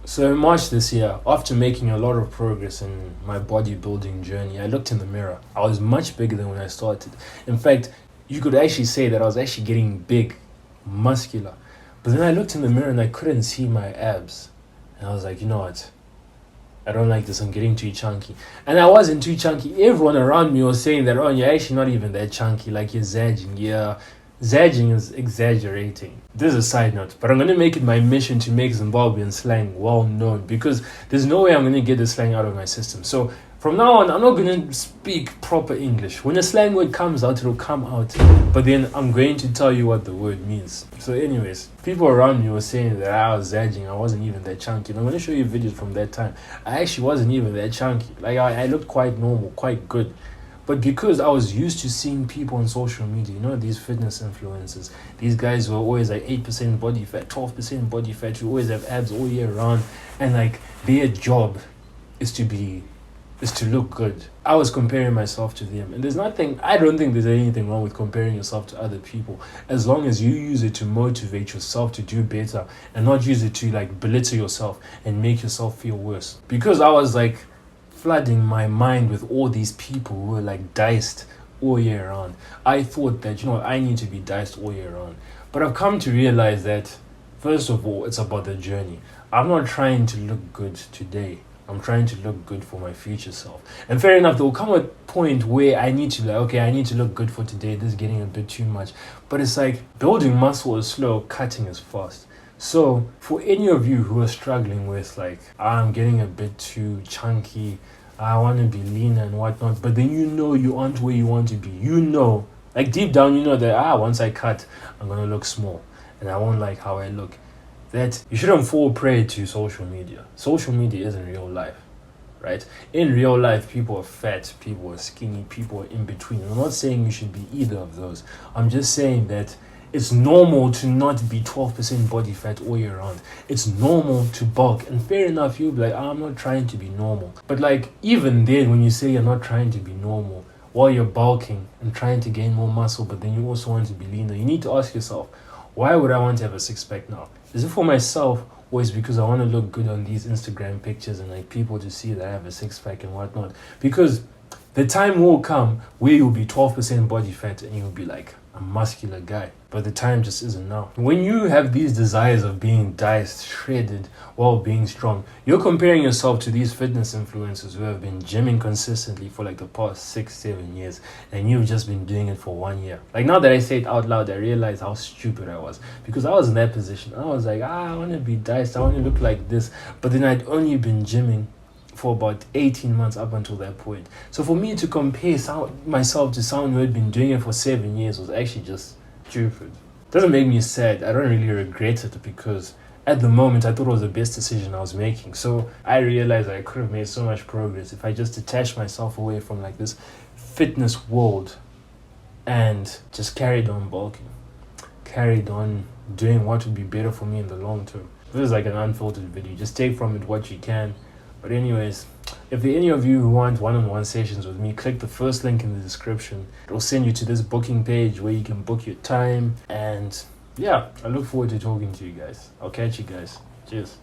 So in March this year, after making a lot of progress in my bodybuilding journey, I looked in the mirror. I was much bigger than when I started. In fact, you could actually say that I was actually getting big, muscular. But then I looked in the mirror and I couldn't see my abs. And I was like, you know what? I don't like this. I'm getting too chunky. And I wasn't too chunky. Everyone around me was saying that, oh, you're actually not even that chunky. Like, you're zagging. Yeah. Zagging is exaggerating. This is a side note, but I'm going to make it my mission to make Zimbabwean slang well known because there's no way I'm going to get the slang out of my system. So from now on, I'm not going to speak proper English. When a slang word comes out, it'll come out. But then I'm going to tell you what the word means. So anyways, people around me were saying that I was zagging. I wasn't even that chunky. And I'm going to show you videos from that time. I actually wasn't even that chunky. Like, I looked quite normal, quite good. But because I was used to seeing people on social media, you know, these fitness influencers, these guys who are always like 8% body fat, 12% body fat, who always have abs all year round, and like their job is to look good. I was comparing myself to them, and I don't think there's anything wrong with comparing yourself to other people, as long as you use it to motivate yourself to do better and not use it to like belittle yourself and make yourself feel worse. Because I was like flooding my mind with all these people who were like diced all year round. I thought that, you know, I need to be diced all year round. But I've come to realize that, first of all, it's about the journey. I'm not trying to look good today. I'm trying to look good for my future self. And fair enough, there will come a point where I need to, like, okay, I need to look good for today. This is getting a bit too much. But it's like building muscle is slow, cutting is fast. So for any of you who are struggling with like, I'm getting a bit too chunky, I want to be leaner and whatnot, but then you know you aren't where you want to be. You know, like deep down, you know that once I cut, I'm going to look small and I won't like how I look. That you shouldn't fall prey to social media. Social media isn't real life, right? In real life, people are fat, people are skinny, people are in between. I'm not saying you should be either of those. I'm just saying that it's normal to not be 12% body fat all year round. It's normal to bulk. And fair enough, you'll be like, I'm not trying to be normal. But like, even then, when you say you're not trying to be normal, while you're bulking and trying to gain more muscle, but then you also want to be leaner, you need to ask yourself, why would I want to have a six-pack now? Is it for myself, or is it because I want to look good on these Instagram pictures and like people to see that I have a six-pack and whatnot? Because the time will come where you'll be 12% body fat and you'll be like a muscular guy. But the time just isn't now. When you have these desires of being diced, shredded, while being strong, you're comparing yourself to these fitness influencers who have been gymming consistently for like the past 6-7 years, and you've just been doing it for 1 year. Like, now that I say it out loud, I realize how stupid I was, because I was in that position. I was like, I want to be diced, I want to look like this. But then I'd only been gymming for about 18 months up until that point. So for me to compare myself to someone who had been doing it for 7 years was actually just stupid. Doesn't make me sad. I don't really regret it, because at the moment I thought it was the best decision I was making. So I realized I could have made so much progress if I just detached myself away from like this fitness world and just carried on bulking, carried on doing what would be better for me in the long term. This is like an unfiltered video. Just take from it what you can. But anyways, if there are any of you who want one-on-one sessions with me, click the first link in the description. It will send you to this booking page where you can book your time. And yeah, I look forward to talking to you guys. I'll catch you guys. Cheers.